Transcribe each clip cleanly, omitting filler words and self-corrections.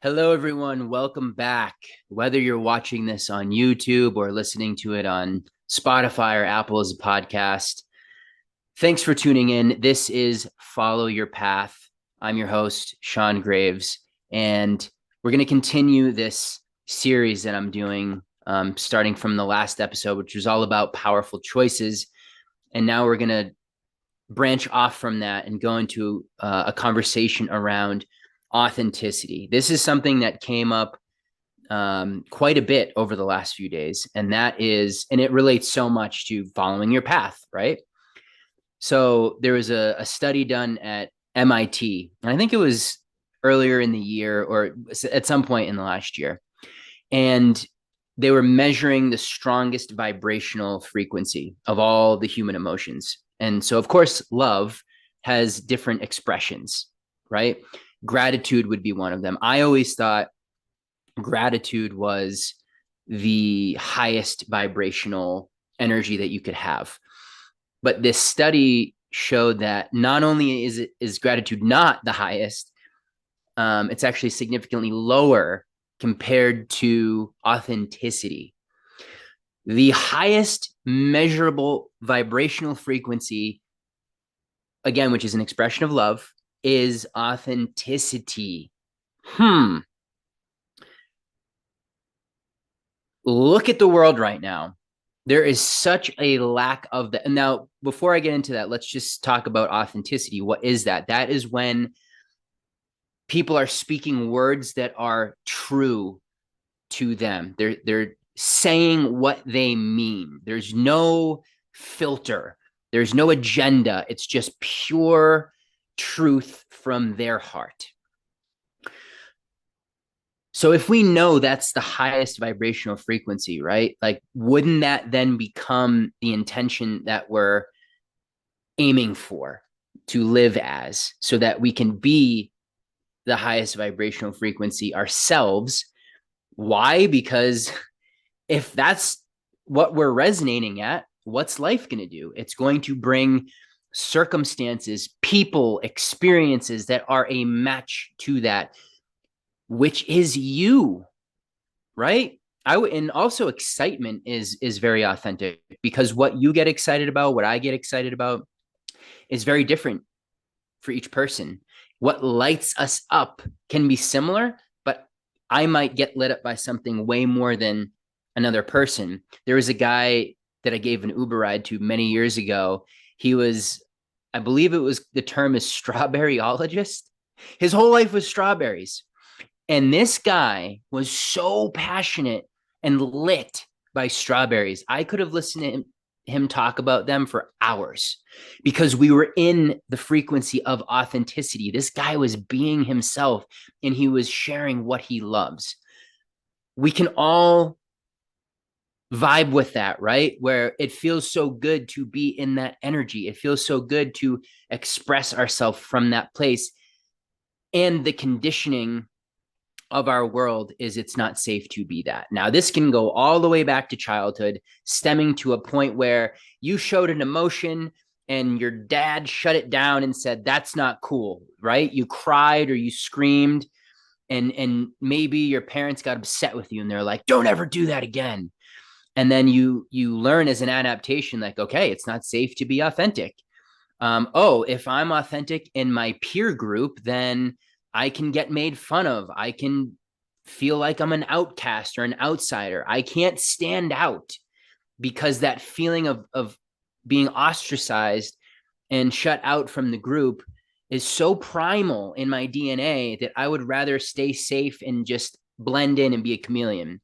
Hello, everyone. Welcome back. Whether you're watching this on YouTube or listening to it on Spotify or Apple as a podcast, thanks for tuning in. This is Follow Your Path. I'm your host, Sean Graves, and we're going to continue this series that I'm doing, starting from the last episode, which was all about powerful choices. And now we're going to branch off from that and go into a conversation around authenticity. This is something that came up quite a bit over the last few days, and it relates so much to following your path, right? So there was a study done at MIT, and I think it was earlier in the year or at some point in the last year, and they were measuring the strongest vibrational frequency of all the human emotions. And so, of course, love has different expressions, right? Gratitude would be one of them. I always thought gratitude was the highest vibrational energy that you could have. But this study showed that not only is gratitude not the highest, it's actually significantly lower compared to authenticity. The highest measurable vibrational frequency, again, which is an expression of love, is authenticity. Look at the world right now. There is such a lack of that. Now, before I get into that, let's just talk about authenticity. What is that? That is when people are speaking words that are true to them. They're saying what they mean. There's no filter. There's no agenda. It's just pure truth from their heart. So if we know that's the highest vibrational frequency, right? Like, wouldn't that then become the intention that we're aiming for to live as, so that we can be the highest vibrational frequency ourselves? Why? Because if that's what we're resonating at, what's life going to do? It's going to bring circumstances, people, experiences that are a match to that, which is you, right? And also excitement is very authentic, because what you get excited about, what I get excited about, is very different for each person. What lights us up can be similar, but I might get lit up by something way more than another person. There was a guy that I gave an Uber ride to many years ago. He was, I believe it was, the term is strawberryologist. His whole life was strawberries. And this guy was so passionate and lit by strawberries. I could have listened to him talk about them for hours, because we were in the frequency of authenticity. This guy was being himself, and he was sharing what he loves. We can all vibe with that, right? Where it feels so good to be in that energy. It feels so good to express ourselves from that place. And the conditioning of our world is it's not safe to be that. Now, this can go all the way back to childhood, stemming to a point where you showed an emotion and your dad shut it down and said, that's not cool, right? You cried or you screamed, and maybe your parents got upset with you and they're like, don't ever do that again. And then you learn as an adaptation, like, okay, it's not safe to be authentic. If I'm authentic in my peer group, then I can get made fun of. I can feel like I'm an outcast or an outsider. I can't stand out, because that feeling of being ostracized and shut out from the group is so primal in my DNA that I would rather stay safe and just blend in and be a chameleon.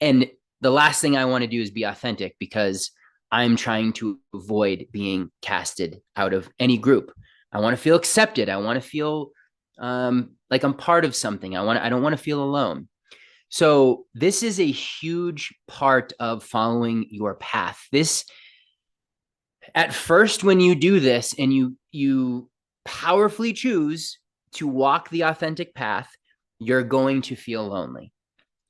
And the last thing I want to do is be authentic, because I'm trying to avoid being casted out of any group. I want to feel accepted. I want to feel like I'm part of something. I don't want to feel alone. So this is a huge part of following your path. This, at first, when you do this and you powerfully choose to walk the authentic path, you're going to feel lonely.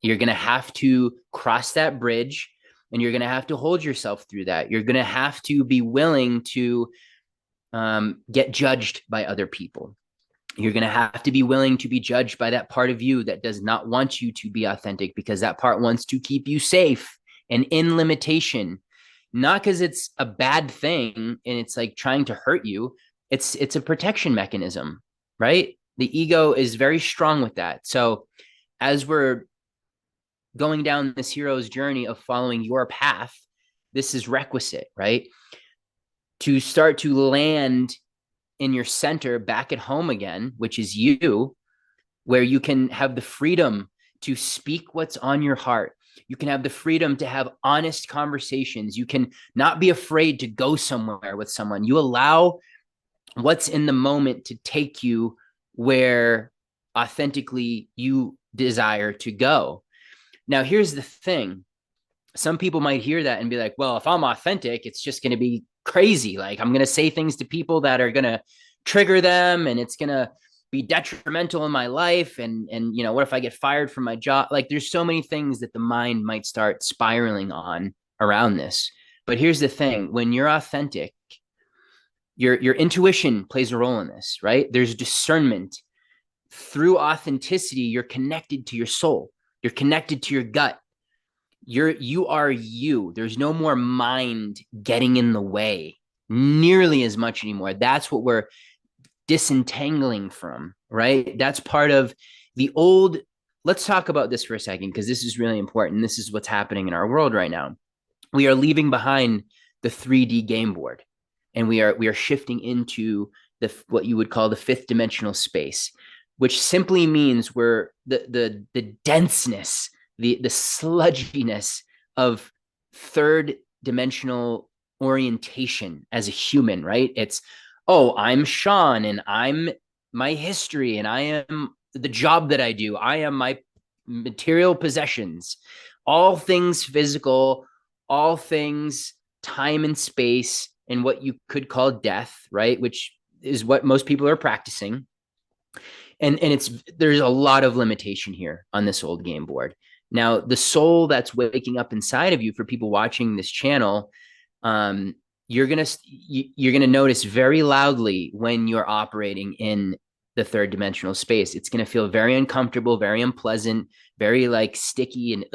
You're going to have to cross that bridge, and you're going to have to hold yourself through that. You're going to have to be willing to get judged by other people. You're going to have to be willing to be judged by that part of you that does not want you to be authentic, because that part wants to keep you safe and in limitation, not because it's a bad thing and it's like trying to hurt you. It's a protection mechanism, right? The ego is very strong with that. So as we're going down this hero's journey of following your path, this is requisite, right? To start to land in your center back at home again, which is you, where you can have the freedom to speak what's on your heart. You can have the freedom to have honest conversations. You can not be afraid to go somewhere with someone. You allow what's in the moment to take you where authentically you desire to go. Now, here's the thing. Some people might hear that and be like, well, if I'm authentic, it's just going to be crazy. Like, I'm going to say things to people that are going to trigger them, and it's going to be detrimental in my life. And, what if I get fired from my job? Like, there's so many things that the mind might start spiraling on around this. But here's the thing. When you're authentic, your intuition plays a role in this, right? There's discernment. Through authenticity, you're connected to your soul. You're connected to your gut. You are you. There's no more mind getting in the way nearly as much anymore. That's what we're disentangling from, right? That's part of the old. Let's talk about this for a second, because this is really important. This is what's happening in our world right now. We are leaving behind the 3D game board, and we are shifting into what you would call the fifth dimensional space, which simply means we're the denseness, the sludginess of third dimensional orientation as a human, right? It's, oh, I'm Sean, and I'm my history, and I am the job that I do. I am my material possessions, all things physical, all things time and space, and what you could call death, right? Which is what most people are practicing. And there's a lot of limitation here on this old game board. Now, the soul that's waking up inside of you, for people watching this channel, you're gonna notice very loudly when you're operating in the third dimensional space. It's gonna feel very uncomfortable, very unpleasant, very like sticky and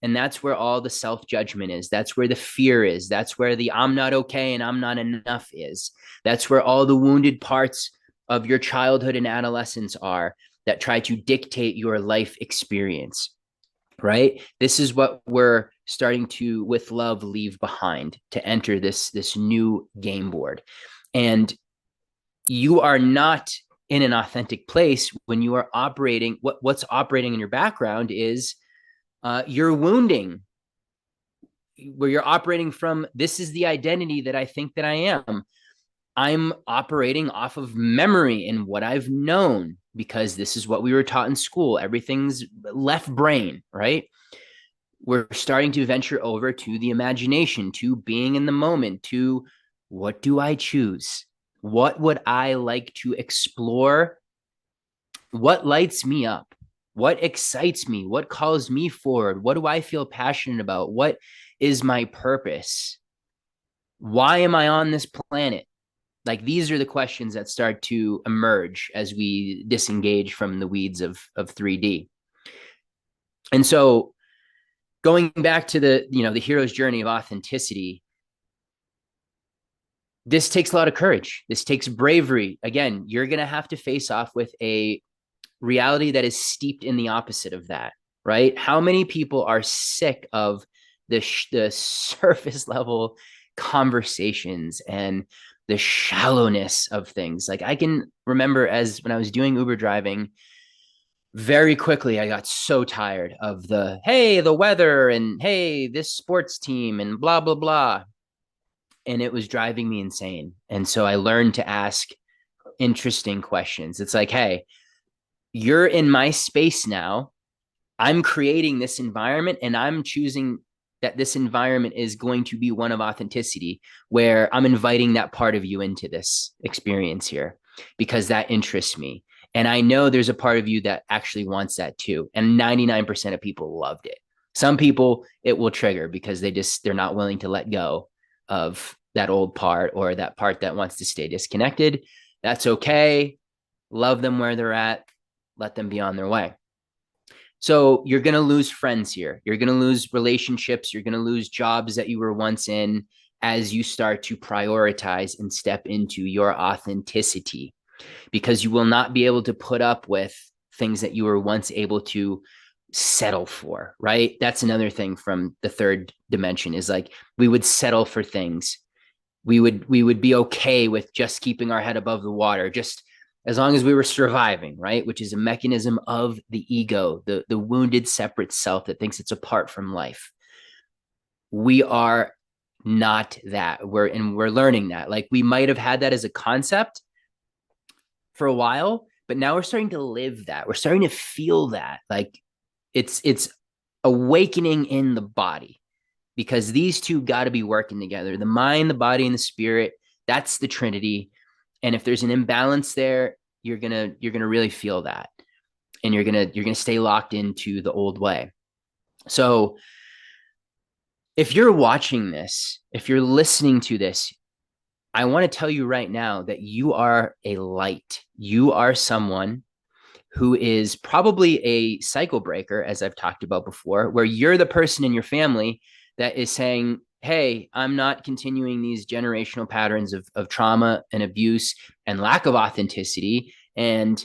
and that's where all the self-judgment is. That's where the fear is. That's where the I'm not okay and I'm not enough is. That's where all the wounded parts of your childhood and adolescence are that try to dictate your life experience, right? This is what we're starting to, with love, leave behind to enter this new game board. And you are not in an authentic place when you are operating. What's operating in your background is your wounding, where you're operating from, this is the identity that I think that I am. I'm operating off of memory and what I've known, because this is what we were taught in school. Everything's left brain, right? We're starting to venture over to the imagination, to being in the moment, to what do I choose? What would I like to explore? What lights me up? What excites me? What calls me forward? What do I feel passionate about? What is my purpose? Why am I on this planet? Like, these are the questions that start to emerge as we disengage from the weeds of 3D. And so, going back to the hero's journey of authenticity, this takes a lot of courage. This takes bravery. Again, you're going to have to face off with a reality that is steeped in the opposite of that, right? How many people are sick of the surface level conversations and the shallowness of things? Like, I can remember when I was doing Uber driving, very quickly I got so tired of hey, the weather, and hey, this sports team, and blah, blah, blah. And it was driving me insane. And so I learned to ask interesting questions. It's like, hey, you're in my space now. I'm creating this environment, and I'm choosing that this environment is going to be one of authenticity, where I'm inviting that part of you into this experience here because that interests me. And I know there's a part of you that actually wants that too. And 99% of people loved it. Some people it will trigger because they're not willing to let go of that old part, or that part that wants to stay disconnected. That's okay. love them where they're at, let them be on their way. So you're going to lose friends here. You're going to lose relationships. You're going to lose jobs that you were once in as you start to prioritize and step into your authenticity, because you will not be able to put up with things that you were once able to settle for, right? That's another thing from the third dimension, is like we would settle for things. We would be okay with just keeping our head above the water, just as long as we were surviving, right? Which is a mechanism of the ego, the wounded separate self that thinks it's apart from life. We are not that. We're learning that. Like, we might have had that as a concept for a while, but now we're starting to live that. We're starting to feel that. Like, it's awakening in the body, because these two got to be working together. The mind, the body, and the spirit, that's the Trinity. And if there's an imbalance there, you're gonna really feel that. And you're gonna stay locked into the old way. So if you're watching this, if you're listening to this, I want to tell you right now that you are a light. You are someone who is probably a cycle breaker, as I've talked about before, where you're the person in your family that is saying, hey, I'm not continuing these generational patterns of trauma and abuse and lack of authenticity and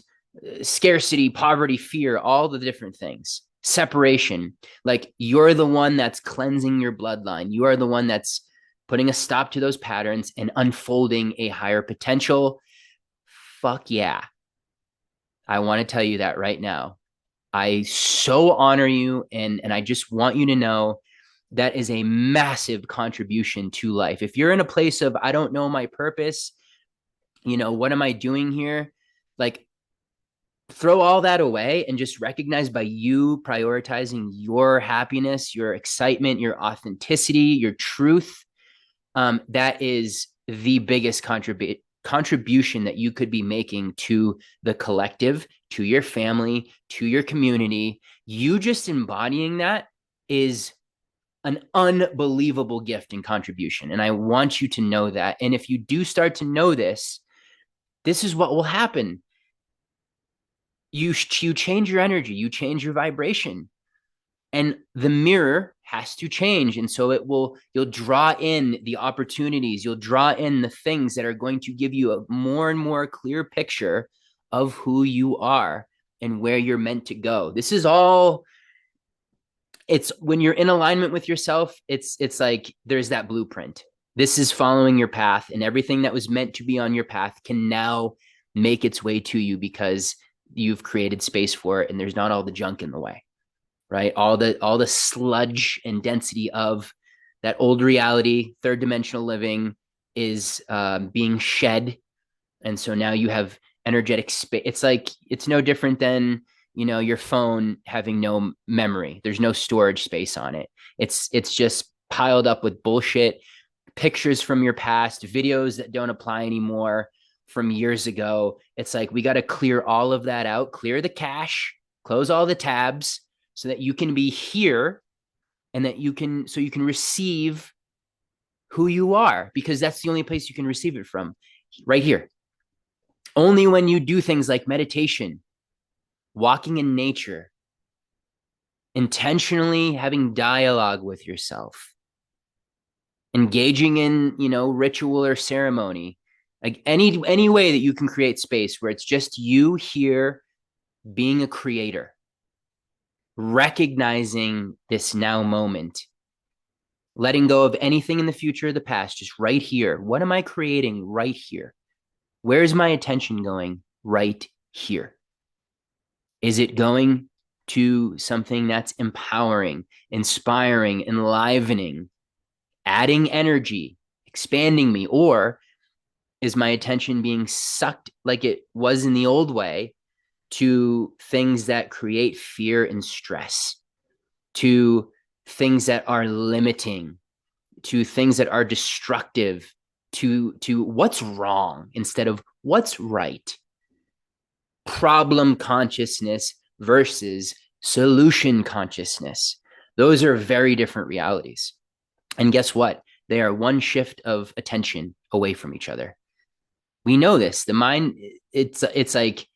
scarcity, poverty, fear, all the different things, separation. Like, you're the one that's cleansing your bloodline. You are the one that's putting a stop to those patterns and unfolding a higher potential. Fuck yeah. I want to tell you that right now. I so honor you, and I just want you to know that is a massive contribution to life. If you're in a place of, I don't know my purpose, what am I doing here? Like, throw all that away and just recognize, by you prioritizing your happiness, your excitement, your authenticity, your truth, that is the biggest contribution that you could be making to the collective, to your family, to your community. You just embodying that is an unbelievable gift and contribution. And I want you to know that. And if you do start to know this, this is what will happen. You change your energy, you change your vibration, and the mirror has to change. And so you'll draw in the opportunities, you'll draw in the things that are going to give you a more and more clear picture of who you are and where you're meant to go. This is all, it's when you're in alignment with yourself, it's like there's that blueprint. This is following your path, and everything that was meant to be on your path can now make its way to you, because you've created space for it, and there's not all the junk in the way, right? All the sludge and density of that old reality, third dimensional living, is being shed. And so now you have energetic space. It's like, it's no different than, your phone having no memory. There's no storage space on it. It's just piled up with bullshit, pictures from your past, videos that don't apply anymore from years ago. It's like, we got to clear all of that out, clear the cache, close all the tabs, so that you can be here, and that you can receive who you are, because that's the only place you can receive it from, right here. Only when you do things like meditation, walking in nature, intentionally having dialogue with yourself, engaging in, ritual or ceremony, like any way that you can create space where it's just you here being a creator, recognizing this now moment, letting go of anything in the future or the past, just right here. What am I creating right here? Where's my attention going right here? Is it going to something that's empowering, inspiring, enlivening, adding energy, expanding me? Or is my attention being sucked, like it was in the old way, to things that create fear and stress, to things that are limiting, to things that are destructive, to what's wrong instead of what's right? Problem consciousness versus solution consciousness. Those are very different realities. And guess what? They are one shift of attention away from each other. We know this. The mind, it's like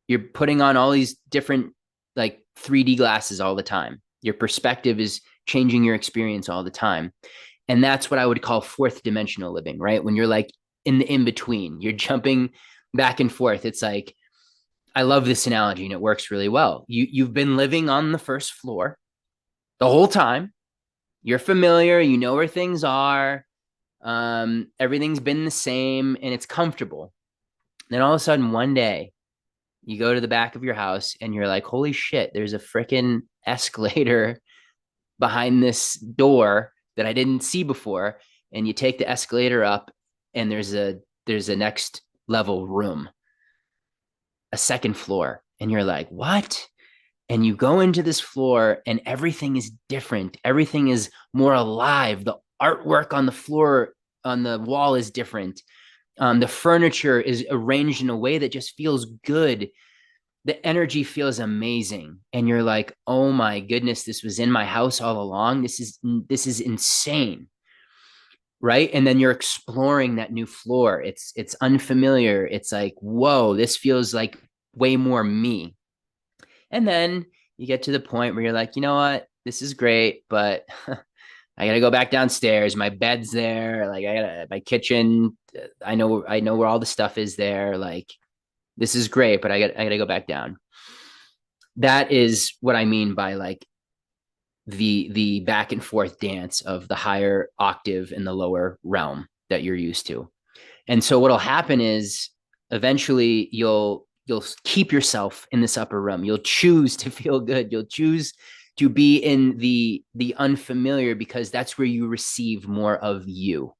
You're putting on all these different like 3D glasses all the time. Your perspective is changing your experience all the time. And that's what I would call fourth dimensional living, right? When you're like in the in between, you're jumping back and forth. It's like, I love this analogy and it works really well. You've been living on the first floor the whole time. You're familiar, you know where things are. Everything's been the same and it's comfortable. Then all of a sudden, one day, you go to the back of your house and you're like, holy shit, there's a freaking escalator behind this door that I didn't see before. And you take the escalator up and there's a next level room, a second floor. And you're like, what? And you go into this floor and everything is different. Everything is more alive. The artwork on the floor, on the wall is different. The furniture is arranged in a way that just feels good. The energy feels amazing. And you're like, oh my goodness, this was in my house all along. This is insane. Right. And then you're exploring that new floor. It's unfamiliar. It's like, whoa, this feels like way more me. And then you get to the point where you're like, you know what? This is great, but I gotta go back downstairs. My bed's there. Like I gotta my kitchen. I know where all the stuff is there. Like this is great, but I gotta go back down. That is what I mean by like the back and forth dance of the higher octave and the lower realm that you're used to. And so what'll happen is eventually you'll keep yourself in this upper realm. You'll choose to feel good. You'll choose to be in the unfamiliar because that's where you receive more of you.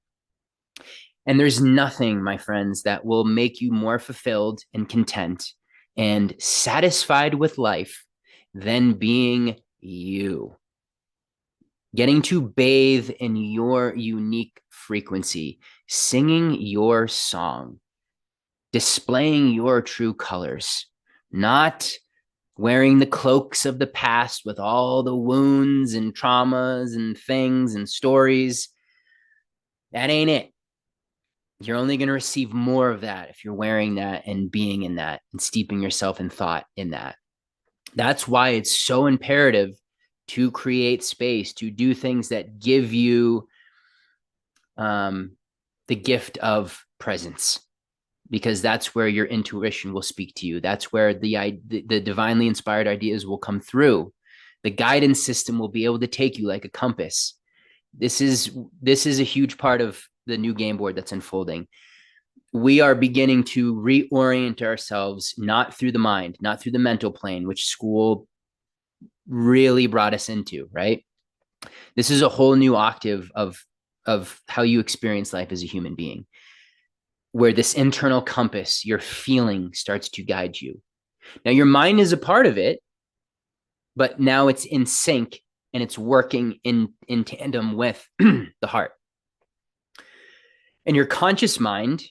And there's nothing, my friends, that will make you more fulfilled and content and satisfied with life than being you. Getting to bathe in your unique frequency, singing your song, displaying your true colors, not wearing the cloaks of the past with all the wounds and traumas and things and stories. That ain't it. You're only going to receive more of that if you're wearing that and being in that and steeping yourself in thought in that. That's why it's so imperative to create space, to do things that give you the gift of presence, because that's where your intuition will speak to you. That's where the divinely inspired ideas will come through. The guidance system will be able to take you like a compass. This is a huge part of the new game board that's unfolding. We are beginning to reorient ourselves, not through the mind, not through the mental plane, which school really brought us into, right? This is a whole new octave of how you experience life as a human being, where this internal compass, your feeling, starts to guide you. Now, your mind is a part of it, but now it's in sync and it's working in tandem with the heart. And your conscious mind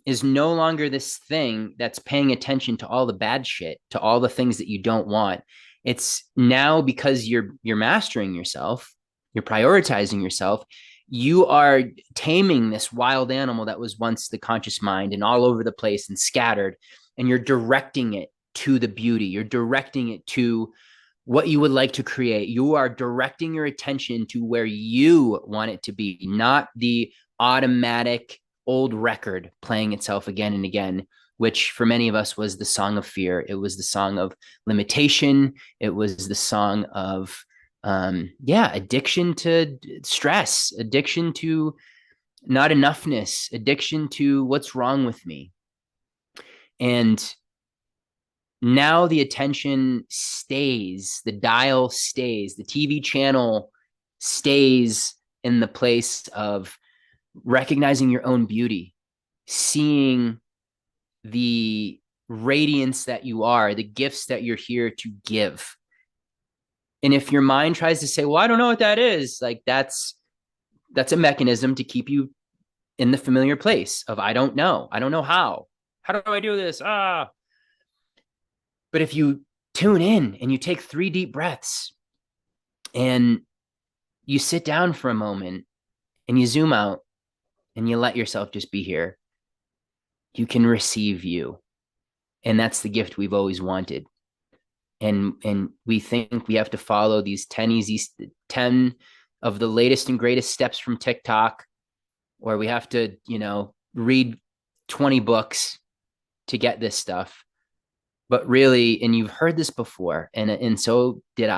is no longer this thing that's paying attention to all the bad shit, to all the things that you don't want. It's now, because you're mastering yourself, you're prioritizing yourself, you are taming this wild animal that was once the conscious mind and all over the place and scattered, and you're directing it to the beauty. You're directing it to what you would like to create. You are directing your attention to where you want it to be, not the automatic old record playing itself again and again, which for many of us was the song of fear. It was the song of limitation. It was the song of addiction to stress, addiction to not enoughness, addiction to what's wrong with me. And now the attention stays, the dial stays, the TV channel stays in the place of recognizing your own beauty, seeing the radiance that you are, the gifts that you're here to give. And if your mind tries to say, well, I don't know what that is, like that's a mechanism to keep you in the familiar place of, I don't know how do I do this? But if you tune in and you take 3 deep breaths and you sit down for a moment and you zoom out and you let yourself just be here, you can receive you. And that's the gift we've always wanted. And we think we have to follow these 10 of the latest and greatest steps from TikTok, or we have to, read 20 books to get this stuff. But really, and you've heard this before, and so did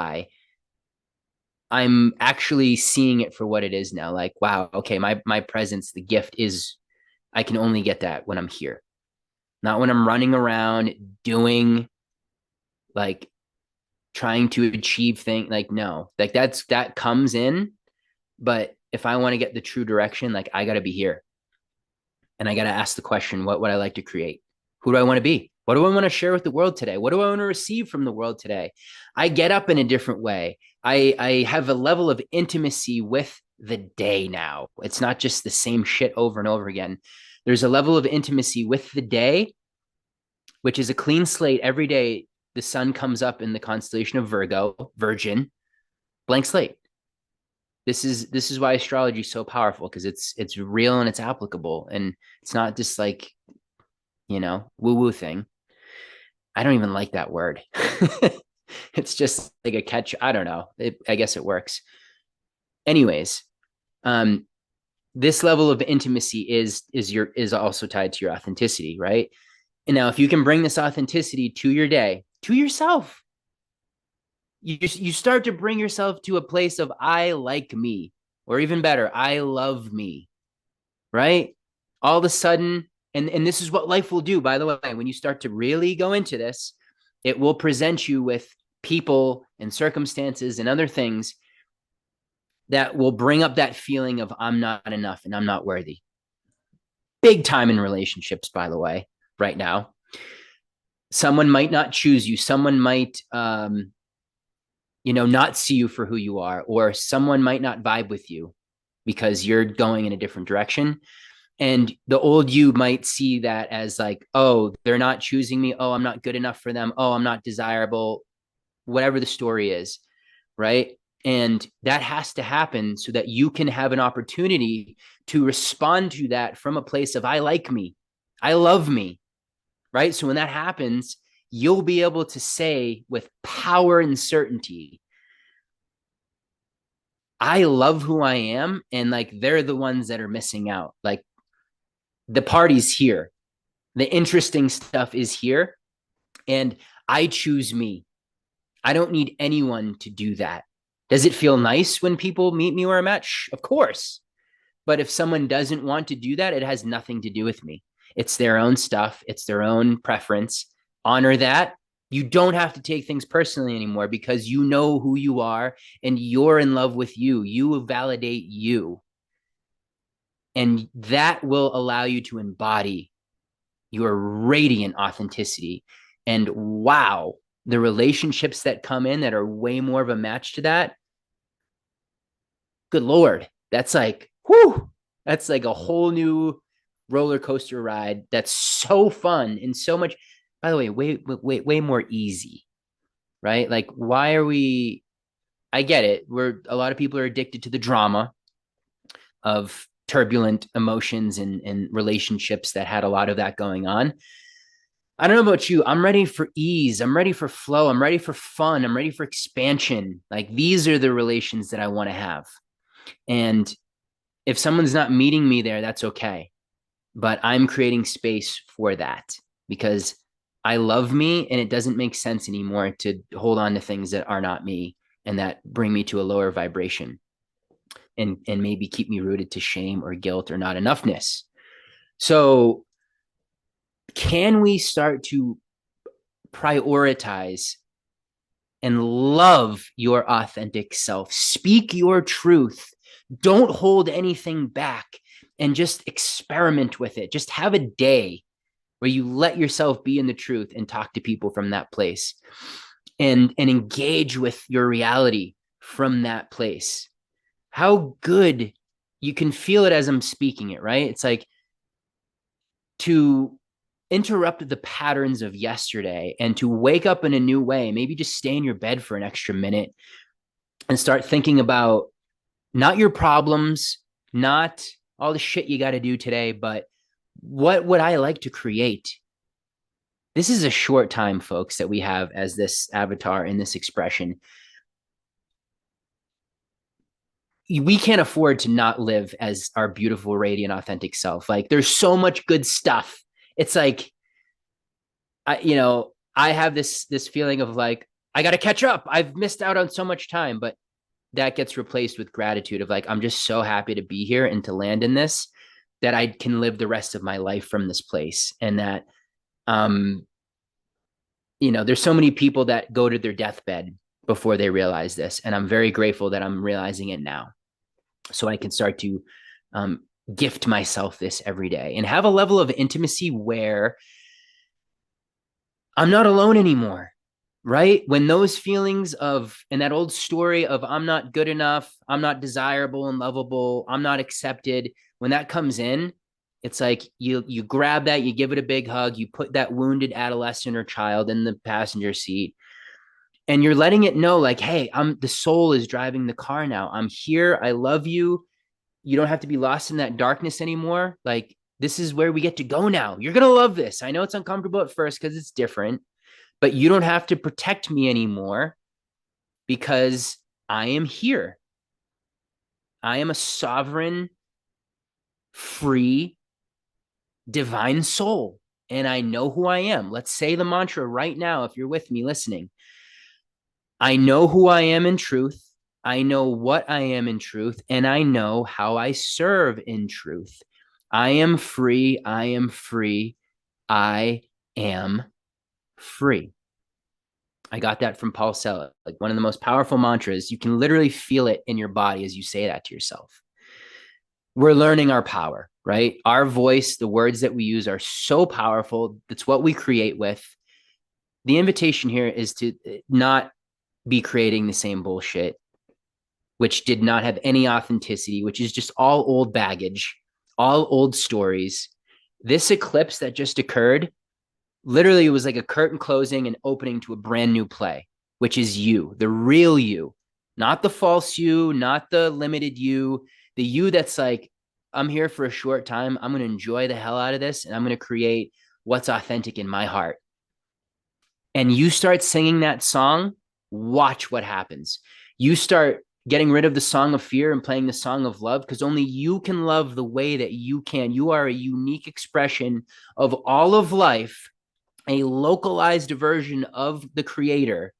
I'm actually seeing it for what it is now. Like, wow, okay, my presence, the gift is, I can only get that when I'm here, not when I'm running around doing, like, trying to achieve things. Like, no, like that comes in. But if I want to get the true direction, like, I got to be here, and I got to ask the question, what would I like to create? Who do I want to be? What do I want to share with the world today? What do I want to receive from the world today? I get up in a different way. I have a level of intimacy with the day now. It's not just the same shit over and over again. There's a level of intimacy with the day, which is a clean slate. Every day the sun comes up in the constellation of Virgo, Virgin, blank slate. This is why astrology is so powerful, because it's real and it's applicable, and it's not just like, woo woo thing. I don't even like that word. It's just like a catch. I don't know. I guess it works. Anyways, um, this level of intimacy is also tied to your authenticity, right? And now, if you can bring this authenticity to your day, to yourself, you start to bring yourself to a place of I like me, or even better, I love me, right? All of a sudden, and this is what life will do, by the way, when you start to really go into this, it will present you with people and circumstances and other things that will bring up that feeling of I'm not enough and I'm not worthy. Big time in relationships, by the way, right now. Someone might not choose you. Someone might, not see you for who you are, or someone might not vibe with you because you're going in a different direction. And the old you might see that as like, oh, they're not choosing me. Oh, I'm not good enough for them. Oh, I'm not desirable, whatever the story is, right? And that has to happen so that you can have an opportunity to respond to that from a place of I like me, I love me, right? So when that happens, you'll be able to say with power and certainty, I love who I am. And like, they're the ones that are missing out. Like, the party's here. The interesting stuff is here. And I choose me. I don't need anyone to do that. Does it feel nice when people meet me where I'm at? Of course. But if someone doesn't want to do that, it has nothing to do with me. It's their own stuff. It's their own preference. Honor that. You don't have to take things personally anymore, because you know who you are and you're in love with you. You validate you. And that will allow you to embody your radiant authenticity. And wow, the relationships that come in that are way more of a match to that, good Lord, that's like, whoo, that's like a whole new roller coaster ride. That's so fun and so much, by the way, way more easy, right? Like, why are we, I get it. A lot of people are addicted to the drama of turbulent emotions and relationships that had a lot of that going on. I don't know about you. I'm ready for ease. I'm ready for flow. I'm ready for fun. I'm ready for expansion. Like, these are the relations that I want to have. And if someone's not meeting me there, that's okay. But I'm creating space for that, because I love me, and it doesn't make sense anymore to hold on to things that are not me and that bring me to a lower vibration and maybe keep me rooted to shame or guilt or not enoughness. So can we start to prioritize and love your authentic self? Speak your truth. Don't hold anything back, and just experiment with it. Just have a day where you let yourself be in the truth and talk to people from that place, and engage with your reality from that place. How good you can feel it as I'm speaking it, right? It's like to interrupt the patterns of yesterday and to wake up in a new way. Maybe just stay in your bed for an extra minute and start thinking about not your problems, not all the shit you got to do today, but what would I like to create? this is a short time, folks, that we have as this avatar in this expression. We can't afford to not live as our beautiful, radiant, authentic self. Like there's so much good stuff. It's like, I have this feeling of like, I got to catch up. I've missed out on so much time, but that gets replaced with gratitude of like, I'm just so happy to be here and to land in this, that I can live the rest of my life from this place. And that, um, there's so many people that go to their deathbed before they realize this. And I'm very grateful that I'm realizing it now. So I can start to um, gift myself this every day and have a level of intimacy where I'm not alone anymore. Right? When those feelings of, and that old story of I'm not good enough, I'm not desirable and lovable, I'm not accepted, when that comes in, it's like you grab that, you give it a big hug, you put that wounded adolescent or child in the passenger seat, and you're letting it know like, hey, I'm the soul is driving the car now. I'm here. I love you. You don't have to be lost in that darkness anymore. Like, this is where we get to go now. You're going to love this. I know it's uncomfortable at first because it's different, but you don't have to protect me anymore because I am here. I am a sovereign, free, divine soul, and I know who I am. Let's say the mantra right now, if you're with me listening. I know who I am in truth. I know what I am in truth, and I know how I serve in truth. I am free. I am free. I am free. I got that from Paul Sella, like one of the most powerful mantras. You can literally feel it in your body as you say that to yourself. We're learning our power, right? Our voice, the words that we use are so powerful. That's what we create with. The invitation here is to not be creating the same bullshit, which did not have any authenticity, which is just all old baggage, all old stories. This eclipse that just occurred, literally, it was like a curtain closing and opening to a brand new play, which is you, the real you, not the false you, not the limited you, the you that's like, I'm here for a short time. I'm going to enjoy the hell out of this, and I'm going to create what's authentic in my heart. And you start singing that song, watch what happens. You start getting rid of the song of fear and playing the song of love, because only you can love the way that you can. You are a unique expression of all of life, a localized version of the creator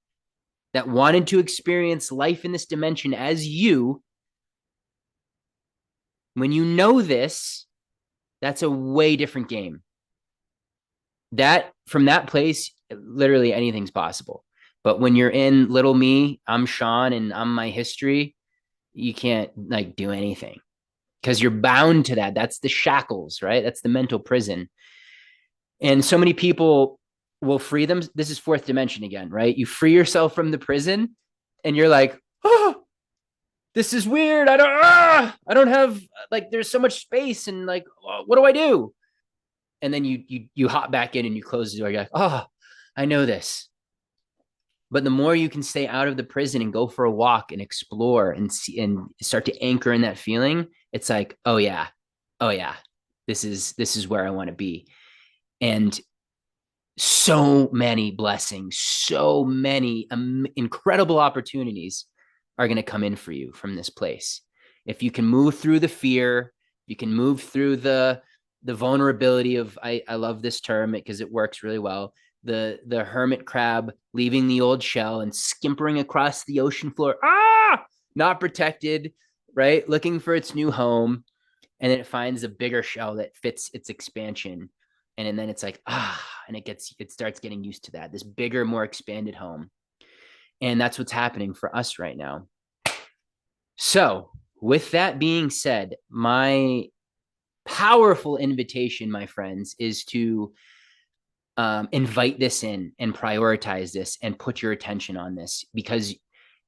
that wanted to experience life in this dimension as you. When you know this, that's a way different game. That from that place, literally anything's possible. But when you're in little me, I'm Sean and I'm my history, you can't like do anything because you're bound to that. That's the shackles, right? That's the mental prison. And so many people will free them. This is fourth dimension again, right? You free yourself from the prison and you're like, oh, this is weird. I don't have like, there's so much space and like, what do I do? And then you hop back in and you close the door. You're like, oh, I know this. But the more you can stay out of the prison and go for a walk and explore and see and start to anchor in that feeling, it's like, oh yeah, this is where I want to be. And so many blessings, so many incredible opportunities are going to come in for you from this place. If you can move through the fear, you can move through the vulnerability of, I love this term because it works really well. The hermit crab leaving the old shell and skimpering across the ocean floor, not protected, right? Looking for its new home. And then it finds a bigger shell that fits its expansion. And then it's like, and it starts getting used to that, this bigger, more expanded home. And that's what's happening for us right now. So with that being said, my powerful invitation, my friends, is to invite this in and prioritize this and put your attention on this, because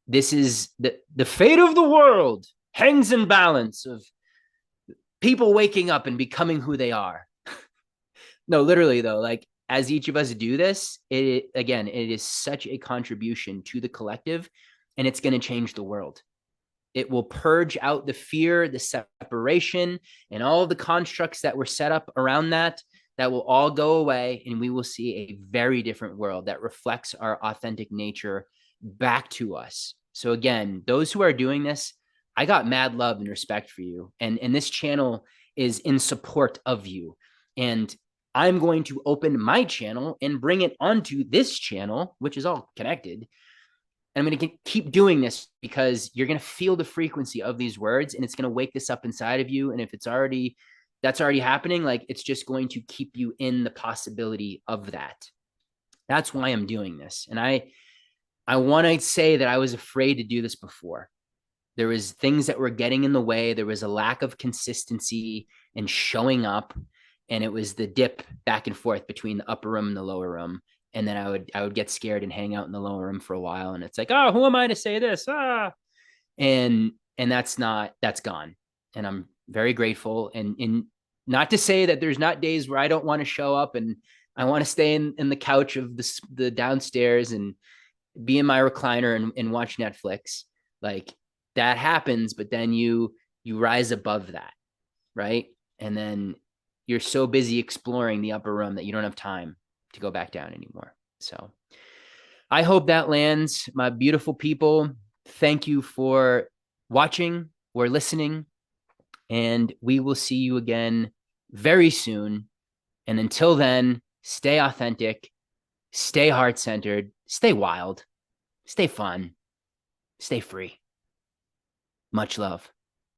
this is the fate of the world hangs in balance of people waking up and becoming who they are. No, literally though, like as each of us do this, it is such a contribution to the collective, and it's going to change the world. It will purge out the fear, the separation, and all of the constructs that were set up around that that will all go away, and we will see a very different world that reflects our authentic nature back to us. So again, those who are doing this, I got mad love and respect for you. And this channel is in support of you. And I'm going to open my channel and bring it onto this channel, which is all connected. And I'm going to keep doing this because you're going to feel the frequency of these words, and it's going to wake this up inside of you. And if that's already happening, like, it's just going to keep you in the possibility of that. That's why I'm doing this. And I want to say that I was afraid to do this before. There was things that were getting in the way. There was a lack of consistency and showing up. And it was the dip back and forth between the upper room and the lower room. And then I would get scared and hang out in the lower room for a while. And it's like, oh, who am I to say this? And that's gone. And I'm very grateful. And not to say that there's not days where I don't want to show up and I want to stay in the couch of the downstairs and be in my recliner and watch Netflix. Like, that happens, but then you rise above that, right? And then you're so busy exploring the upper room that you don't have time to go back down anymore. So I hope that lands. My beautiful people, thank you for watching or listening, and we will see you again very soon. And until then, stay authentic, stay heart-centered, stay wild, stay fun, stay free. Much love.